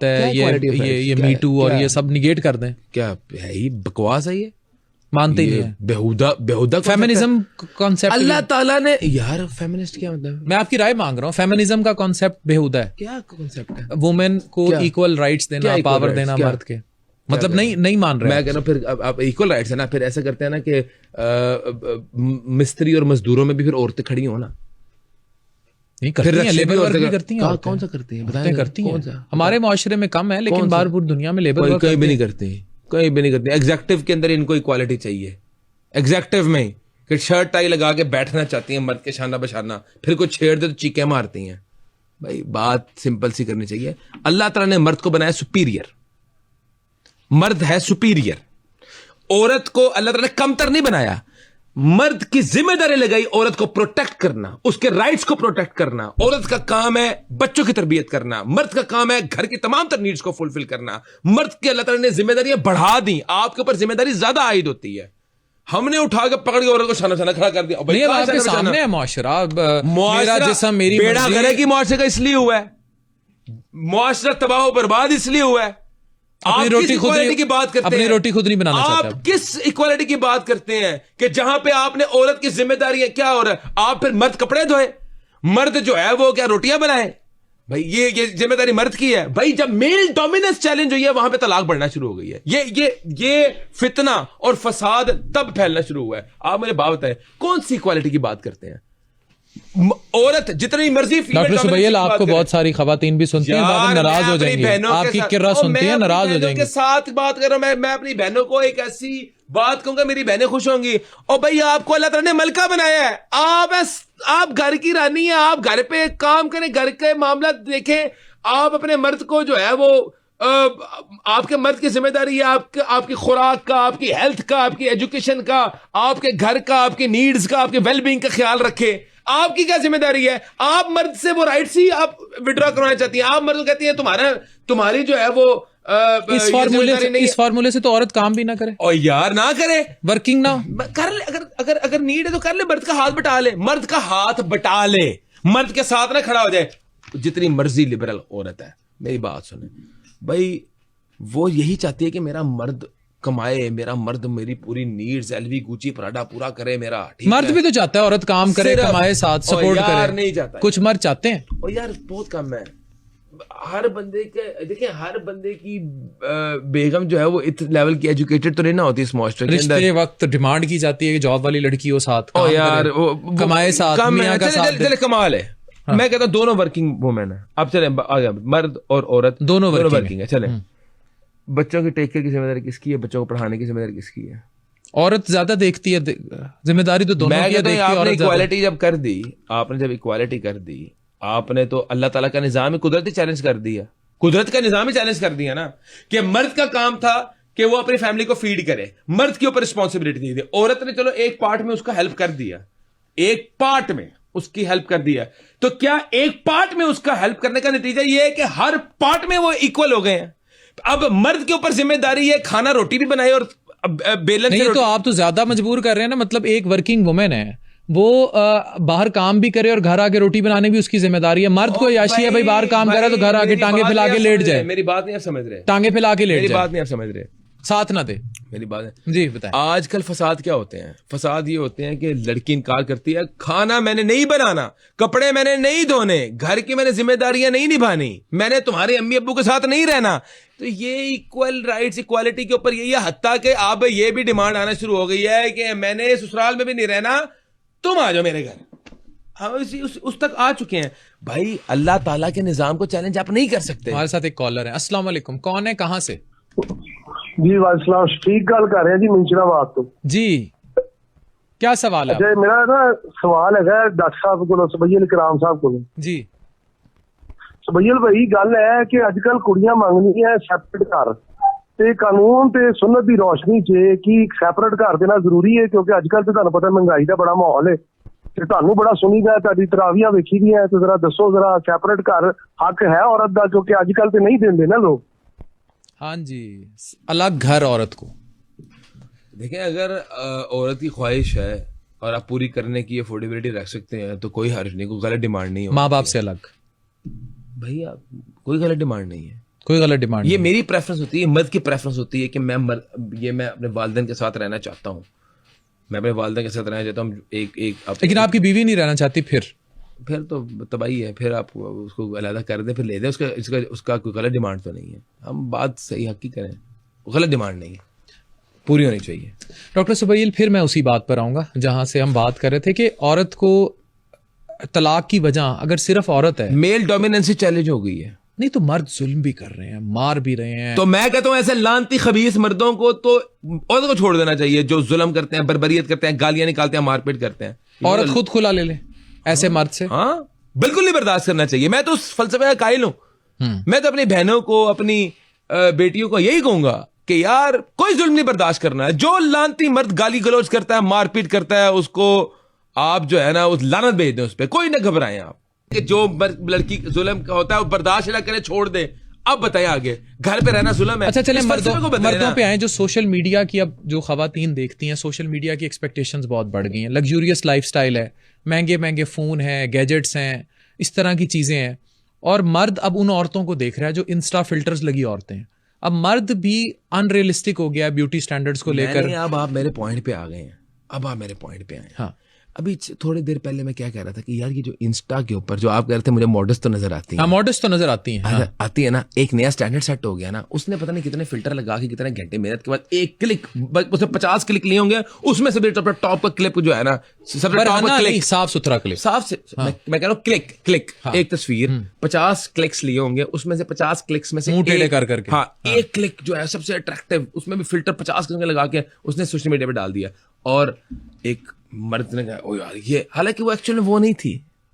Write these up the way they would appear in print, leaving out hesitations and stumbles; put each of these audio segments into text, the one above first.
ये मी टू और ये सब निगेट कर दें। क्या है, ये बकवास है, ये मानते ही नहीं है। बेहुदा फेमिनिज्म कॉन्सेप्ट अल्लाह ताला ने, यार फेमिनिस्ट क्या मतलब? मैं आपकी राय मांग रहा हूँ, फेमिनिज्म का कॉन्सेप्ट बेहुदा है। क्या कॉन्सेप्ट है? वुमेन को इक्वल राइट्स देना, पावर देना मर्द के, मतलब नहीं मान रहे। मैं कह रहा हूँ फिर अब इक्वल राइट्स है ना, फिर ऐसा करते हैं ना कि मिस्त्री और मजदूरों में भी फिर औरतें खड़ी हो ना। नहीं करती हैं, लेबर वर्क भी करती हैं। कौन सा करती हैं? बताएं, करती हैं। हमारे माशरे में कम है, लेकिन बाहर पूरी दुनिया में लेबर वर्क कहीं भी नहीं करती, कहीं भी नहीं करती। एग्जेक्टिव के अंदर इनको इक्वालिटी चाहिए, एग्जेक्टिव में कि शर्ट टाई लगा के बैठना चाहती हैं मर्द के शाना बशाना, फिर कोई छेड़ दे तो चीखें मारती हैं। भाई बात सिंपल सी करनी चाहिए। अल्लाह ताला ने मर्द को बनाया सुपीरियर, मर्द है सुपीरियर। औरत को अल्लाह ताला ने कमतर नहीं बनाया। मर्द की जिम्मेदारी लगाई औरत को प्रोटेक्ट करना, उसके राइट्स को प्रोटेक्ट करना। औरत का काम है बच्चों की तरबियत करना, मर्द का काम है घर की तमाम तर नीड्स को फुलफिल करना। मर्द की अल्लाह ताला ने जिम्मेदारियां बढ़ा दी, आपके ऊपर जिम्मेदारी ज्यादा आयद होती है। हमने उठा के पकड़ के औरत को शाना शाना खड़ा कर दिया। नहीं, आपके सामने है मुआशरा, मेरा जिस्म मेरी बेड़ा करे कि मुआशरे का इसलिए हुआ है, मुआशरा तबाह बर्बाद इसलिए हुआ है। अपनी रोटी खुद की बात करते हैं, अपनी रोटी खुद नहीं बनाना चाहते। आप किस इक्वालिटी की बात करते हैं कि जहां पे आपने औरत की जिम्मेदारी क्या हो रहा है? आप फिर मर्द कपड़े धोए, मर्द जो है वो क्या रोटियां बनाए? भाई ये जिम्मेदारी मर्द की है। भाई जब मेल डोमिनेंस चैलेंज हुई है, वहां पे तलाक बढ़ना शुरू हो गई है। ये फितना और फसाद तब फैलना शुरू हुआ है। आप मुझे बात बताएं, कौन सी इक्वालिटी की बात करते हैं? औरत जितनी मर्जी। डॉक्टर सुबैल, आपको बहुत सारी खवातीन भी सुनती हैं, बाद में नाराज हो जाएंगी, आपकी किर्रा सुनती हैं, नाराज हो जाएंगी। के साथ बात कर रहा हूं मैं अपनी बहनों को एक ऐसी बात कहूंगा, मेरी बहनें खुश होंगी। और भाई आपको अल्लाह ताला ने मलका बनाया है, आप घर की रानी है, आप घर पे काम करें, घर के मामला देखें। आप अपने मर्द को जो है वो आपके मर्द की जिम्मेदारी है आपकी खुराक का, आपकी हेल्थ का, आपकी एजुकेशन का, आपके घर का, आपकी नीड्स का, आपके वेलबींग का ख्याल रखे। आपकी क्या जिम्मेदारी है? आप मर्द से वो राइट्स ही आप विड्रॉ करवाना चाहती हैं। आप मर्द को कहती हैं तुम्हारी जो है वो इस फार्मूले से तो औरत काम भी ना करे, और यार ना करे, वर्किंग ना कर ले। अगर नीड है तो कर ले, मर्द का हाथ बटा ले, मर्द का हाथ बटा ले, मर्द के साथ ना खड़ा हो जाए। जितनी मर्जी लिबरल औरत है, मेरी बात सुने भाई, वो यही चाहती है कि मेरा मर्द कमाए, मेरा मर्द मेरी पूरी नीड्स एलवी गुची पराडा पूरा करे मेरा। मर्द भी तो चाहता है औरत काम करे, कमाए, साथ सपोर्ट करे। नहीं चाहता, कुछ मर्द चाहते हैं। और यार बहुत कम है। हर बंदे के देखिए, हर बंदे की बेगम जो है वो इस लेवल की एजुकेटेड तो नहीं ना होती इस मुआशरे के अंदर। रिश्ते वक्त डिमांड की जाती है कि जॉब वाली लड़की हो, साथ काम यार कमाए, साथ मियां का साथ चले कमाल है। हाँ। मैं कहता हूँ दोनों वर्किंग वुमेन है। अब चले आगे, मर्द और औरत दोनों वर्किंग है। चले, बच्चों की टेक केयर की जिम्मेदारी किसकी है? बच्चों को पढ़ाने की जिम्मेदारी किसकी है? औरत ज्यादा देखती है, जिम्मेदारी तो दोनों की है। आपने इक्वालिटी जब कर दी, इक्वालिटी कर दी, आपने तो अल्लाह ताला का निजाम ही कुदरती चैलेंज कर दिया। कुदरत का निजाम ही चैलेंज कर दिया ना, कि मर्द का काम था कि वो अपनी फैमिली को फीड करे, मर्द के ऊपर रिस्पॉन्सिबिलिटी दी थी। औरत ने चलो एक पार्ट में उसका हेल्प कर दिया, एक पार्ट में उसकी हेल्प कर दिया। तो क्या एक पार्ट में उसका हेल्प करने का नतीजा ये है कि हर पार्ट में वो इक्वल हो गए हैं? अब मर्द के ऊपर जिम्मेदारी है खाना रोटी भी बनाए और बेलन नहीं, तो आप तो ज्यादा मजबूर कर रहे हैं ना। मतलब एक वर्किंग वुमेन है, वो बाहर काम भी करे और घर आके रोटी बनाने भी उसकी जिम्मेदारी है। मर्द को याशी है भाई, बाहर काम करे तो घर आके टांगे फैला के लेट जाए। मेरी बात नहीं आप समझ रहे, टांगे फैला के लेट जाए। मेरी बात नहीं आप समझ रहे, साथ ना दे। मेरी बात है जी बताएं। आजकल फसाद क्या होते हैं? फसाद ये होते हैं कि लड़की इनकार करती है, खाना मैंने नहीं बनाना, कपड़े मैंने नहीं धोने, घर की मैंने जिम्मेदारियां नहीं निभानी, मैंने तुम्हारे अम्मी अब्बू के साथ नहीं रहना। तो ये इक्वल राइट्स, इक्वालिटी के ऊपर यही हत्ता कि अब ये भी डिमांड आना शुरू हो गई है कि मैंने ससुराल में भी नहीं रहना, तुम आ जाओ मेरे घर। हम उस तक आ चुके हैं भाई। अल्लाह ताला के निजाम को चैलेंज आप नहीं कर सकते। हमारे साथ एक कॉलर है। अस्सलाम वालेकुम, कौन है, कहां से? जी वालेकुम, ठीक गल कर रहे हैं जी, मुंशिराबाद तो। जी क्या सवाल है? अच्छा, मेरा ना सवाल है डॉक्टर साहब को, सुबैल कराम साहब को। जी सुबैल भाई, गल है कि अजकल कुड़ियां मंगनियां सैपरेट घर, ते कानून ते सुन्नत दी रोशनी च कि सैपरेट घर देना जरूरी है, क्योंकि अजकल तो तुहानू पता महंगाई का बड़ा माहौल है, ते तुहानू बड़ा सुनीदा, तुहाडी तरावियां वेखी दी है, तो जरा दसो जरा सैपरेट घर हक है औरत का, क्योंकि अजकल तो नहीं देंदे ना लोग। हाँ जी, अलग घर औरत को। देखें, अगर औरत की ख्वाहिश है और आप पूरी करने की अफोर्डेबिलिटी रख सकते हैं तो कोई हर्ज नहीं, कोई गलत डिमांड नहीं है। माँ बाप से अलग भैया कोई गलत डिमांड नहीं है। कोई गलत डिमांड ये मेरी प्रेफरेंस होती है, मर्द की प्रेफरेंस होती है कि मैं अपने वालिदैन के साथ रहना चाहता हूँ, मैं अपने वालिदैन के साथ रहना चाहता हूँ। लेकिन आपकी बीवी नहीं रहना चाहती, फिर तो तबाही है, फिर आप उसको अलग कर दें, फिर ले दें, उसका कोई गलत डिमांड तो नहीं है। हम बात सही हक की करें, गलत डिमांड नहीं है, पूरी होनी चाहिए। डॉक्टर सुबैल, फिर मैं उसी बात पर आऊंगा जहां से हम बात कर रहे थे कि औरत को तलाक की वजह अगर सिर्फ औरत है, मेल डोमिनेंसी चैलेंज हो गई है। नहीं तो मर्द जुल्म भी कर रहे हैं, मार भी रहे हैं। तो मैं कहता हूं ऐसे लानती खबीस मर्दों को तो औरत को छोड़ देना चाहिए, जो जुल्म करते हैं, बर्बरियत करते हैं, गालियां निकालते हैं, मारपीट करते हैं। औरत खुद खुला ले ले ऐसे मर्द से। हाँ, बिल्कुल नहीं बर्दाश्त करना चाहिए। मैं तो उस फलसफे का कायल हूं। मैं तो अपनी बहनों को, अपनी बेटियों को यही कहूंगा कि यार कोई जुल्म नहीं बर्दाश्त करना है। जो लानती मर्द गाली गलौज करता है, मारपीट करता है, उसको आप जो है ना उस लानत भेज दें उस पर, कोई ना घबराएं आप कि जो लड़की जुल्म का होता है वो बर्दाश्त ना करे, छोड़ दे। अब बताएं आगे, घर पे रहना जुल्म है। अच्छा चले मर्दों पे आए। जो सोशल मीडिया की अब जो खवातीन देखती हैं, सोशल मीडिया की एक्सपेक्टेशंस बहुत बढ़ गई हैं। लग्जूरियस लाइफस्टाइल है, महंगे महंगे फोन है, गैजेट्स हैं, इस तरह की चीजें हैं। और मर्द अब उन औरतों को देख रहा है जो इंस्टा फिल्टर्स लगी औरतें हैं। अब मर्द भी अनरियलिस्टिक हो गया ब्यूटी स्टैंडर्ड्स को लेकर। अब आप मेरे पॉइंट पे आ गए हैं, हाँ। अभी थोड़ी देर पहले मैं क्या कह रहा था कि यार ये जो इंस्टा के ऊपर जो आप कह रहे थे मुझे मॉडल्स तो नजर आती हैं। हाँ, मॉडल्स तो नजर आती हैं। हाँ। आती है ना। एक नया स्टैंडर्ड सेट हो गया ना, उसने पता नहीं कितने फिल्टर लगा के, कितने घंटे मेहनत के बाद एक क्लिक, उसने 50 क्लिक लिए होंगे, उसमें से टॉप का क्लिप जो है ना, सबसे टॉप का क्लिक, साफ सुथरा क्लिप, साफ से मैं कह रहा हूँ क्लिक, एक तस्वीर 50 क्लिक्स लिए होंगे, उसमें से 50 क्लिक्स में से मुंह टेढ़े कर करके, हाँ, एक क्लिक जो है सबसे अट्रैक्टिव, उसमें भी फिल्टर 50 लगा के उसने सोशल मीडिया पे डाल दिया। और एक मर्द ने कहा ओ यार ये, हालांकि वो एक्चुअली वो नहीं थी,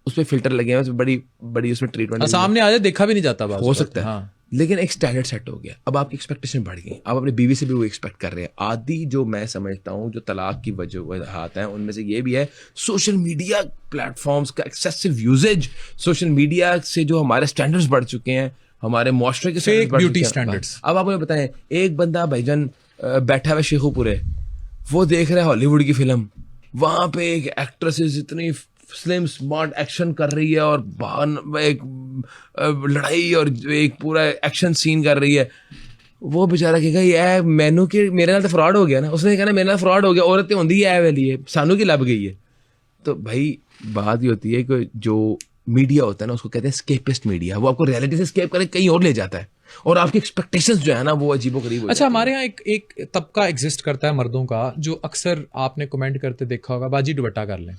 उसपे फिल्टर लगे हैं, बड़ी बड़ी उसमें ट्रीटमेंट सामने आ जाए, देखा भी नहीं जाता, हो सकता है। हाँ। लेकिन एक स्टैंडर्ड सेट हो गया। अब आपकी एक्सपेक्टेशन बढ़ गई, आप अपनी बीवी से भी वो एक्सपेक्ट कर रहे हैं। आदि जो मैं समझता हूँ जो तलाक की वजूहात हैं उनमें से ये भी है सोशल मीडिया प्लेटफॉर्म्स का एक्सेसिव यूजेज। सोशल मीडिया से जो हमारे स्टैंडर्ड्स बढ़ चुके हैं, हमारे मुआशरे के फेक ब्यूटी स्टैंडर्ड्स। अब आप मुझे बताएं, एक बंदा भाईजान बैठा हुआ शेखुपुरे, वो देख रहा है हॉलीवुड की फिल्म, वहां पे एक एक्ट्रेस इतनी स्लिम स्मार्ट एक्शन कर रही है और बाहर एक लड़ाई और एक पूरा एक्शन सीन कर रही है, वो बेचारा कहेगा ये मैनू के मेरे नाल तो फ्रॉड हो गया ना। उसने कहना मेरे नाल फ्रॉड हो गया, औरतें होंदी है वाली है, सानू की लब गई है। तो भाई बात ये होती है कि जो मीडिया होता है ना उसको कहते हैं स्केपिस्ट मीडिया, वो आपको रियलिटी से स्केप करके कहीं और ले जाता है और आपकी एक्सपेक्टेशंस जो है ना वो अजीबोगरीब। अच्छा, हमारे यहाँ एक तबका एग्जिस्ट करता है मर्दों का, जो अक्सर आपने कमेंट करते देखा होगा, बाजी दुपट्टा कर लें,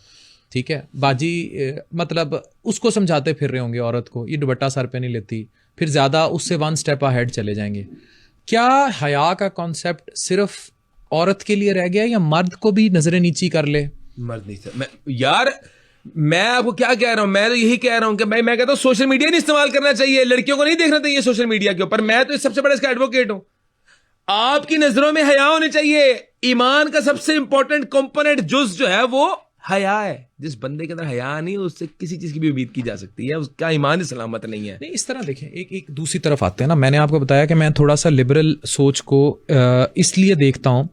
ठीक है, बाजी मतलब उसको समझाते फिर रहे होंगे औरत को, ये दुपट्टा सर पे नहीं लेती, फिर ज्यादा उससे 1 स्टेप अहेड चले जाएंगे। क्या हया का कॉन्सेप्ट सिर्फ औरत के लिए रह गया या मर्द को भी नजरें नीची कर ले? मर्द नहीं यार, मैं आपको क्या कह रहा हूं, मैं तो यही कह रहा हूं कि भाई मैं कहता हूं सोशल मीडिया नहीं इस्तेमाल करना चाहिए, लड़कियों को नहीं देखना चाहिए सोशल मीडिया के ऊपर। मैं तो सबसे बड़ा इसका एडवोकेट हूं। आपकी नजरों में हया होनी चाहिए। ईमान का सबसे इंपॉर्टेंट कंपोनेंट जुज जो है वो हया है। जिस बंदे के अंदर हया नहीं, उससे किसी चीज की भी उम्मीद की जा सकती है, उसका ईमान ही सलामत नहीं है। नहीं, इस तरह देखें, एक दूसरी तरफ आते हैं ना। मैंने आपको बताया कि मैं थोड़ा सा लिबरल सोच को इसलिए देखता हूं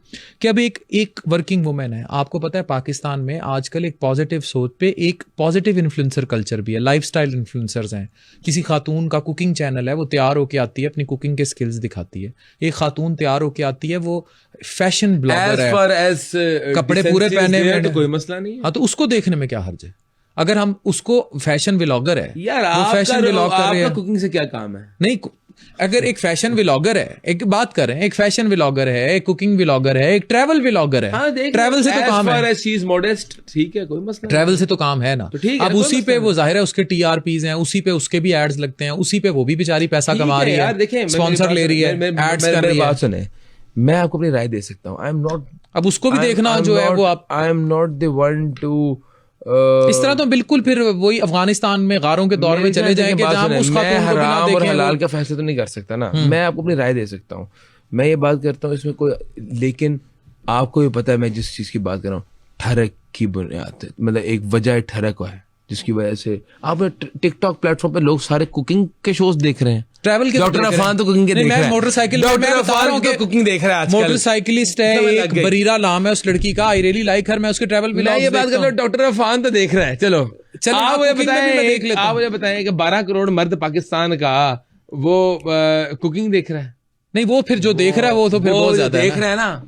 कि अब एक वर्किंग वुमेन है, आपको पता है पाकिस्तान में आजकल एक पॉजिटिव सोच पे एक पॉजिटिव इन्फ्लुएंसर कल्चर भी है, लाइफस्टाइल इन्फ्लुएंसर्स हैं। किसी खातून का कुकिंग चैनल है, वो तैयार होके आती है, अपनी कुकिंग के स्किल्स दिखाती है। एक खातून तैयार होके आती है, वो फैशन ब्लॉगर है, कपड़े पूरे पहने हुए, तो कोई मसला नहीं है। हाँ, तो उसको देखने में क्या हर्ज है? अगर हम उसको फैशन व्लॉगर है यार, वो फैशन व्लॉग कर रहे हैं, कुकिंग से क्या काम है? नहीं, अगर एक फैशन व्लॉगर है, एक बात करें, एक फैशन व्लॉगर है, एक कुकिंग व्लॉगर है, एक ट्रैवल व्लॉगर है। हाँ, ट्रैवल से तो काम है, मॉडेस्ट, ठीक है, कोई मसला। ट्रैवल से तो काम है ना, तो ठीक है। अब उसी पे वो जाहिर है उसके टीआरपीज हैं, उसी पे उसके भी एड्स लगते हैं, उसी पे वो भी बेचारी पैसा कमा रही है, स्पॉन्सर ले रही है, एड्स कर रही है। बात सुने, मैं आपको अपनी राय दे सकता हूँ। आई एम नॉट, अब उसको भी देखना जो है वो आप, I am not the one two इस तरह तो बिल्कुल फिर वही अफगानिस्तान में गारों के दौर में चले जाएंगे जहां उस खातून को बिना देखे और हलाल का फैसला तो नहीं कर सकता ना। मैं आपको अपनी राय दे सकता हूँ, मैं ये बात करता हूँ इसमें कोई, लेकिन आपको भी पता है मैं जिस चीज की बात कर रहा हूँ, ठरक की बुनियाद, मतलब एक वजह ठरक है जिसकी वजह से आप टिकटॉक प्लेटफॉर्म पे लोग सारे कुकिंग के शोज देख रहे हैं। ट्रैवल के डॉक्टर अफान तो कुकिंग के देख रहा है, मोटरसाइकिल कुकिंग देख रहा है आजकल। मोटरसाइकिलिस्ट है, एक बरीरा नाम है उस लड़की का, आई रियली लाइक हर, मैं उसके ट्रैवल व्लॉग्स देखता हूं। ये बात कर लो, डॉक्टर अफान तो देख रहा है। चलो आप मुझे बताएं कि 12 करोड़ मर्द पाकिस्तान का वो कुकिंग देख रहा है। नहीं, वो फिर जो देख रहा है वो तो फिर बहुत ज्यादा है देख ना। रहा है ना,